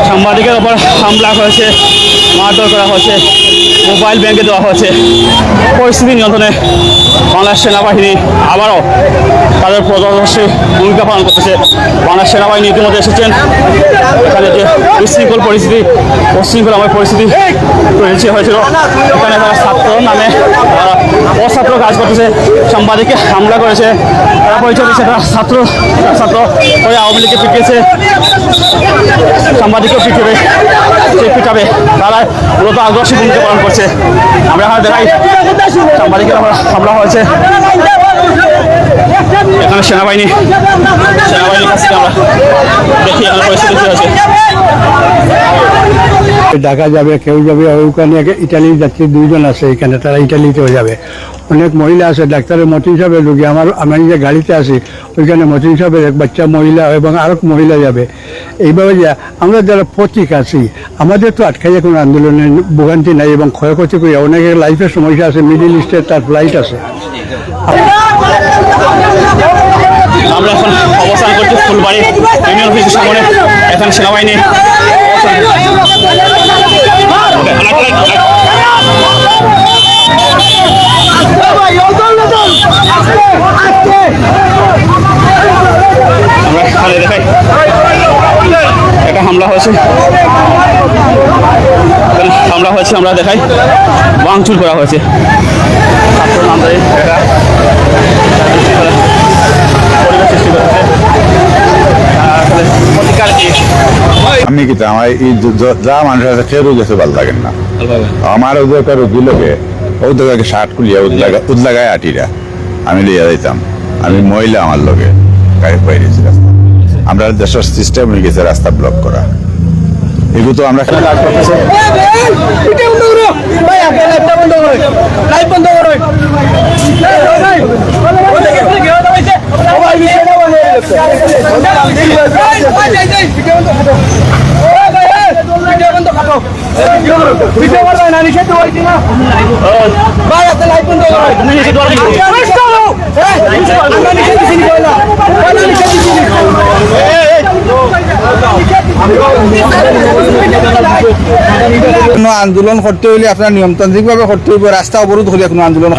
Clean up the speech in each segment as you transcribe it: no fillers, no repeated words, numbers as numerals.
সাংবাদিকের ওপর হামলা হয়েছে, মারধর করা হয়েছে, মোবাইল ব্যাংকে দেওয়া হয়েছে। পরিস্থিতি নিয়ন্ত্রণে বাংলাদেশ সেনাবাহিনী আবারও তাদের প্রদর্শী ভূমিকা পালন করতেছে। বাংলাদেশ সেনাবাহিনী ইতিমধ্যে এসেছেন। এখানে যে বিশৃঙ্খল পরিস্থিতি, উশৃঙ্খলাময় পরিস্থিতি তৈরি হয়েছিল, এখানে তারা ছাত্র নামে অছাত্র কাজ করতেছে, সাংবাদিককে হামলা করেছে, তারা পরিচয় দিচ্ছে তারা ছাত্র ওই আওয়ামী লীগকে পিটিয়েছে, সাংবাদিকও পিটাবে, তারা মূলত আগ্রাসী ভূমিকা পালন করছে। আমরা এখানে দেখাই সাংবাদিকের হামলা হয়েছে। এখানে সেনাবাহিনীর কাছে আমরা দেখি এখানে পরিস্থিতি কি হয়েছে। ঢাকা যাবে, কেউ যাবে ওখানে, ইটালি যাত্রী 2 জন আছে এখানে, তারা ইটালিতেও যাবে। অনেক মহিলা আছে, ডাক্তারের মতিন সাহেবের রোগী, আমি যে গাড়িতে আছি ওইখানে মতিন সাহেবের এক বাচ্চা মহিলা এবং আরও মহিলা যাবে। এইভাবে যে আমরা যারা প্রতীক আছি, আমাদের তো আটকাইয়া কোনো আন্দোলনের ভোগান্তি নাই এবং ক্ষয়ক্ষতি করি, অনেকের লাইফের সমস্যা আছে, মিডিল ইস্টের তার ফ্লাইট আছে। আমরা এখন অবস্থান করছি ফুলবাড়ি ইউনিয়ন অফিসের সামনে। এখানে সেনাবাহিনী আমরা এখানে দেখাই একটা হামলা হয়েছে, আমরা দেখাই ভাঙচুর করা হয়েছে। ছাত্র নামদারি একটা পরিবেশ সৃষ্টি করেছে। আমি কি আমার এই যা মানুষ আছে কেউ গেছে ভালো লাগেন না। আমার ওদের একটা রোগী লোকে ওদের শার্ট খুলিয়া উদলাগায় আটিরা আমি লিয়া দিতাম। আমি মহিলা আমার লোকে গাড়ি পাইছি রাস্তা। আমরা দেশের সিস্টেম হয়ে গেছে রাস্তা ব্লক করা। এগুলো তো আমরা আন্দোলন করতে হইলে আপনার নিয়মতান্ত্রিক ভাবে করতে হইব, রাস্তা অবরোধ হলে কোনো আন্দোলন।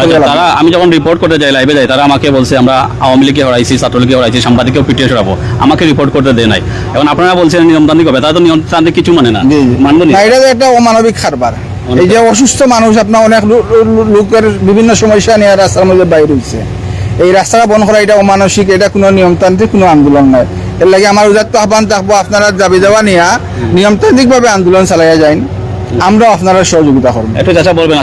আমি যখন রিপোর্ট করতে যাই, লাইভে যাই, তারা আমাকে বলছে আমরা আওয়ামী লীগকে হরাইছি, ছাত্রলীগকে হরাইছি, সাংবাদিককেও পিটিয়ে সরাবো, আমাকে রিপোর্ট করতে দেয় নাই। এখন আপনারা বলছেন নিয়মতান্ত্রিক হবে, তারা তো নিয়মতান্ত্রিক কিছু মানে না, মানব না। এটা একটা অমানবিক কারবার। এই যে অসুস্থ মানুষ, আপনার অনেক লোকের বিভিন্ন সমস্যা নিয়ে রাস্তার মধ্যে বাইরে হয়েছে, এই রাস্তাটা বন্ধ করা এটা অমানসিক, এটা কোনো নিয়মতান্ত্রিক কোনো আন্দোলন নয়। এর লাগে আমার উদাত্ত আহ্বান থাকবো, আপনারা দাবি দেওয়া নিয়ে নিয়মতান্ত্রিক ভাবে আন্দোলন চালাইয়া যান, আমরা আপনারা সহযোগিতা করবো। একটু চাচা বলবেন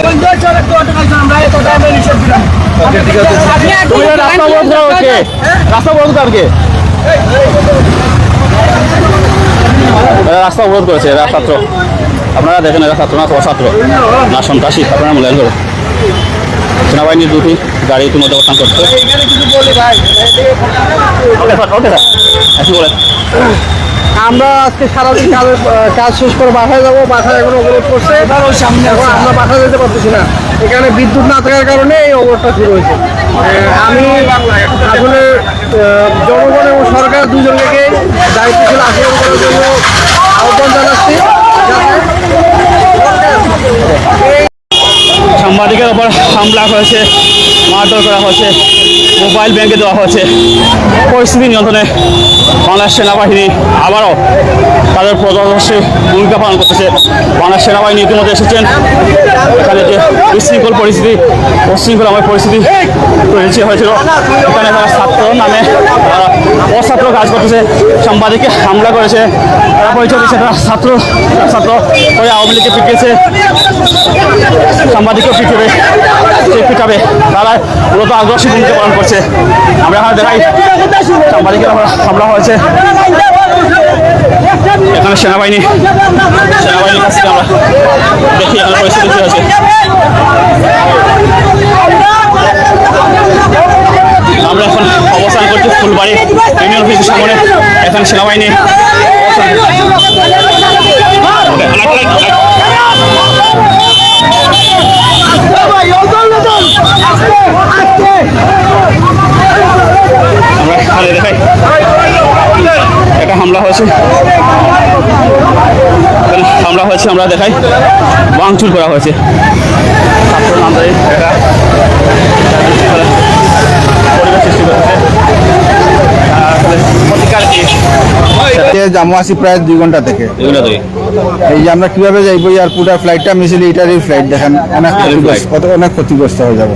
রাস্তা অবরোধ করেছে এরা ছাত্র। আপনারা দেখেন এরা ছাত্র না ছাত্র না সন্ত্রাসী, আপনারা মূল্যায়ন করেন। সেনাবাহিনীর 2টি গাড়ি ইতিমধ্যে অবস্থান করছে। আমরা আজকে সারাদিন কাজ শেষ করে বাসায় যাবো, বাসায় এখন অবরোধ করছে, এখন আমরা বাসায় যেতে পারতেছি না, এখানে বিদ্যুৎ না থাকার কারণে এই অবরোধটা শুরু হয়েছে। আমি আসলে জনগণ এবং সরকার দুজনকে দায়িত্বশীল আচরণ করার জন্য আহ্বান জানাচ্ছি। সাংবাদিকের ওপর হামলা হয়েছে, মারধর করা হয়েছে, মোবাইল ব্যাংকে দেওয়া হয়েছে। পরিস্থিতি নিয়ন্ত্রণে বাংলাদেশ সেনাবাহিনী আবারও তাদের প্রদর্শী ভূমিকা পালন করতেছে। বাংলাদেশ সেনাবাহিনী ইতিমধ্যে এসেছেন। এখানে যে বিশৃঙ্খল পরিস্থিতি, উশৃঙ্খলাময় পরিস্থিতি তৈরি হয়েছিল, এখানে তারা ছাত্র নামে অছাত্র কাজ করতেছে, সাংবাদিককে হামলা করেছে, তারা পরিচয় দিচ্ছে তারা ছাত্র ওই আওয়ামী লীগকে পিটিয়েছে, সাংবাদিকও পিটাবে, তারা মূলত আগ্রাসী ভূমিকা পালন করছে। আমরা এখানে দেখাই সাংবাদিকের হামলা হয়েছে। এখানে সেনাবাহিনীর কাছে আমরা দেখি এখানে পরিস্থিতি কি হয়েছে। আমরা এখন অবস্থান করছি ফুলবাড়ি ইউনিয়ন অফিসের সামনে। এখানে সেনাবাহিনী আমরা এখানে দেখাই একটা হামলা হয়েছে। করা হয়েছে, আমরা দেখাই, ভাঙচুর করা হয়েছে। ছাত্র নামদারি একটা পরিবেশ সৃষ্টি করেছে। আসলে প্রতিকার কি জামু আছি প্রায় 2 ঘন্টা থেকে। এগুলো তো এই যে আমরা কিভাবে যাইব এয়ারপোর্টের ফ্লাইটটা মিছিল এটারই ফ্লাইট দেখেন অনেক ক্ষতিগ্রস্ত হয়ে যাব।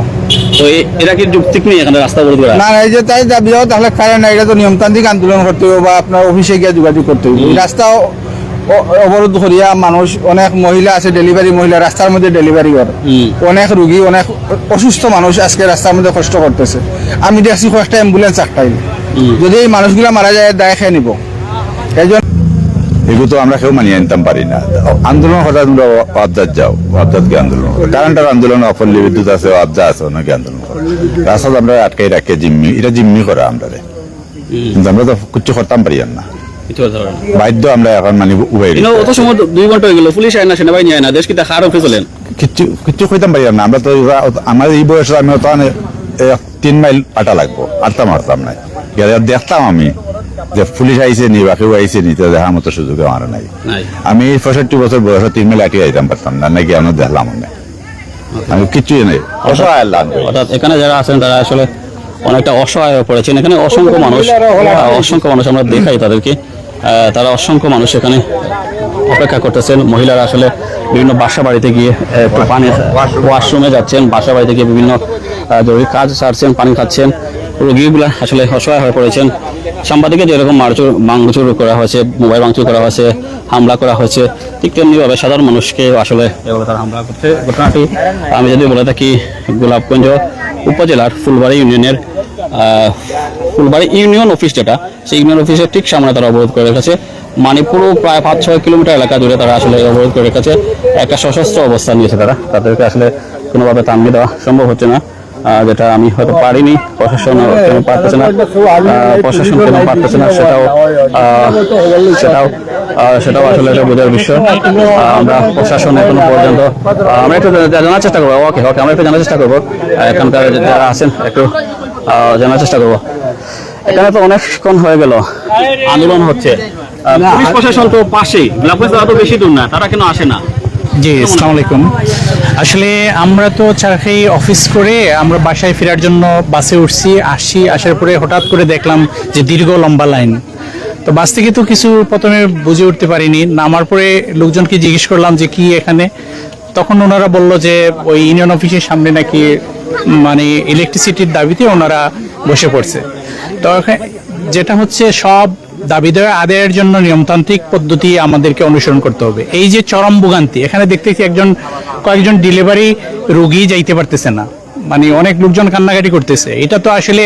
তো এরা কি যুক্তি নেই এখানে রাস্তা অবরোধ করা? না এই যে তাই দাবি যাও তাহলে কারণ এটা তো নিয়মতান্ত্রিক আন্দোলন করতে হবে বা আপনার অফিসে গিয়ে যোগাযোগ করতে হবে। এই রাস্তা অবরোধ করিয়া মানুষ, অনেক মহিলা আছে ডেলিভারি মহিলা রাস্তার মধ্যে ডেলিভারি করে, অনেক রুগী অনেক অসুস্থ মানুষ আজকে রাস্তার মধ্যে কষ্ট করতেছে। আমি দেখছি কয়েকটা অ্যাম্বুলেন্স আটকাইল, যদি এই মানুষগুলা মারা যায় দায় খেয়ে নিব। এই জন্য এগুলো তো আমরা কেউ মানিয়ে আনতাম পারি না। আন্দোলন হঠাৎ তোমরা ওয়াবজাত যাও, ওয়াবজাতকে আন্দোলন করো, কারেন্টের আন্দোলন, অপল্লী বিদ্যুৎ আছে, ওয়াবজা আছে, অনেকে আন্দোলন করো। রাস্তা আমরা আটকাই রাখে জিম্মি, এটা জিম্মি করা আমরা, কিন্তু আমরা তো কিছু করতাম পারি না, বাধ্য আমরা এখন মানে উবাই অত সময় 2 ঘন্টা হয়ে গেল, পুলিশ আয় না, সেনাবাহিনী আয় না, দেশ কি দেখার অফিস হলেন? কিচ্ছু কইতাম পারি না আমরা তো। আমার এই বয়সে আমি তো 3 মাইল আটা লাগবো, আটতাম না। দেখতাম আমি যে পুলিশ আইসে নি বা কেউ আইসে নি, দেখার মতো সুযোগ আমার নাই। আমি 65 বছর বয়সে 3 মাইল আটিয়ে যাইতাম পারতাম না, নাকি আমি দেখলাম না, আমি কিচ্ছুই নেই। অর্থাৎ এখানে যারা আছেন তারা আসলে অনেকটা অসহায় হয়ে পড়েছেন। এখানে অসংখ্য মানুষ আমরা দেখাই তাদেরকে, তারা অসংখ্য মানুষ এখানে অপেক্ষা করতেছেন। মহিলারা আসলে বিভিন্ন বাসা বাড়িতে গিয়ে একটু পানি ওয়াশরুমে যাচ্ছেন, বাসা বাড়িতে গিয়ে বিভিন্ন জরুরি কাজ সারছেন, পানি খাচ্ছেন। রোগীগুলা আসলে অসহায় হয়ে পড়েছেন। সাংবাদিকে যেরকম ভাঙচুর করা হয়েছে, মোবাইল ভাঙচুর করা হয়েছে, হামলা করা হয়েছে, ঠিক তেমনিভাবে সাধারণ মানুষকে আসলে এগুলো তারা হামলা করছে। ঘটনাটি আমি যদি বলে থাকি গোলাপগঞ্জ উপজেলার ফুলবাড়ি ইউনিয়ন অফিস, যেটা সেই ইউনিয়ন অফিসের ঠিক সামনে তারা অবরোধ করে রেখেছে। মানে পুরো প্রায় 5-6 কিলোমিটার এলাকা জুড়ে তারা আসলে অবরোধ করে রেখেছে। একটা সশস্ত্র অবস্থান নিয়েছে তারা, তাদেরকে আসলে কোনোভাবে থামিয়ে দেওয়া সম্ভব হচ্ছে না, যেটা আমি হয়তো পারিনি, প্রশাসন কেন পারতেছে না, সেটাও আসলে একটা বোঝার বিষয়। আমরা প্রশাসন এখনো পর্যন্ত আমরা একটু জানার চেষ্টা করবো। ওকে আমরা একটু জানার চেষ্টা করবো, এখানকার যারা আছেন একটু জানার চেষ্টা করবো। এখানে তো অনেকক্ষণ হয়ে গেল আন্দোলন হচ্ছে, পুলিশ প্রশাসন তো পাশেই, তো বেশি দূর না, তারা কেন আসে না? জি, আসসালামু আলাইকুম। আসলে আমরা তো চারখাই অফিস করে আমরা বাসায় ফেরার জন্য বাসে আসার পরে হঠাৎ করে দেখলাম যে দীর্ঘ লম্বা লাইন। তো বাস থেকে তো কিছু প্রথমে বুঝে উঠতে পারিনি, নামার পরে লোকজনকে জিজ্ঞেস করলাম যে কি এখানে। তখন ওনারা বলল যে ওই ইউনিয়ন অফিসের সামনে নাকি মানে ইলেকট্রিসিটির দাবিতে ওনারা বসে পড়ছে। তো যেটা হচ্ছে সব দাবি দেওয়া আদায়ের জন্য নিয়মতান্ত্রিক পদ্ধতি আমাদেরকে অনুসরণ করতে হবে। এই যে চরম ভোগান্তি, এখানে দেখতেছি কয়েকজন ডেলিভারি রোগী যাইতে পারতেছে না, মানে অনেক লোকজন কান্নাকাটি করতেছে। এটা তো আসলে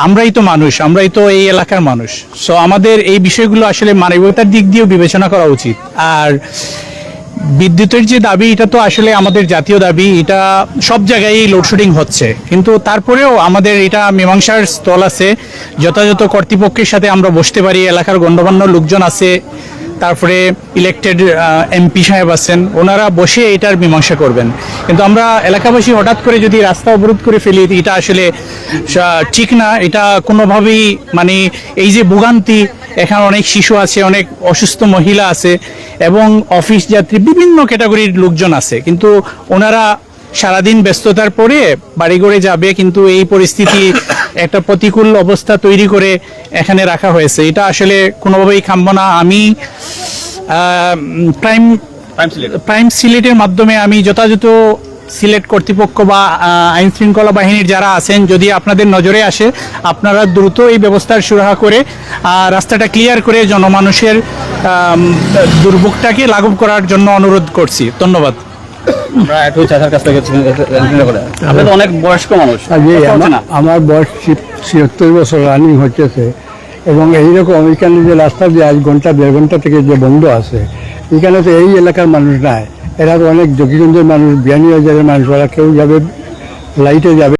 আমরাই তো মানুষ, আমরাই তো এই এলাকার মানুষ। সো আমাদের এই বিষয়গুলো আসলে মানবিকতার দিক দিয়েও বিবেচনা করা উচিত। আর বিদ্যুতের যে দাবি, এটা তো আসলে আমাদের জাতীয় দাবি, এটা সব জায়গায় লোডশেডিং হচ্ছে, কিন্তু তারপরেও আমাদের এটা মীমাংসার স্থল আছে। যথাযথ কর্তৃপক্ষের সাথে আমরা বসতে পারি, এলাকার গণ্যমান্য লোকজন আছে, তারপরে ইলেক্টেড এমপি সাহেব আছেন, ওনারা বসে এটার মীমাংসা করবেন। কিন্তু আমরা এলাকাবাসী হঠাৎ করে যদি রাস্তা অবরোধ করে ফেলি, এটা আসলে ঠিক না। এটা কোনোভাবেই মানে এই যে ভোগান্তি, এখানে অনেক শিশু আছে, অনেক অসুস্থ মহিলা আছে এবং অফিস যাত্রী বিভিন্ন ক্যাটাগরির লোকজন আছে, কিন্তু ওনারা সারাদিন ব্যস্ততার পরে বাড়ি ঘরে যাবে, কিন্তু এই পরিস্থিতি একটা প্রতিকূল অবস্থা তৈরি করে এখানে রাখা হয়েছে। এটা আসলে কোনোভাবেই কাম্য না। আমি প্রাইম সিলেটের মাধ্যমে আমি যথাযথ সিলেট কর্তৃপক্ষ বা আইন শৃঙ্খলা বাহিনীর যারা আছেন, যদি আপনাদের নজরে আসে, আপনারা দ্রুত এই ব্যবস্থার সুরাহা করে রাস্তাটা ক্লিয়ার করে জনমানুষের দুর্ভোগটাকে লাঘব করার জন্য অনুরোধ করছি। ধন্যবাদ। আমরা একটু চাচার কাছ থেকে আপনি তো অনেক বয়স্ক মানুষ। আমার বয়স 76 বছর রানিং হচ্ছে, এবং এইরকম এখানে যে রাস্তা যে 1 ঘন্টা 1.5 ঘন্টা থেকে যে বন্ধ আছে, এখানে তো এই এলাকার মানুষ নাই, এরা তো অনেক যোগীগঞ্জের মানুষ, বিয়ানীবাজারের মানুষ, ওরা কেউ যাবে লাইটে যাবে।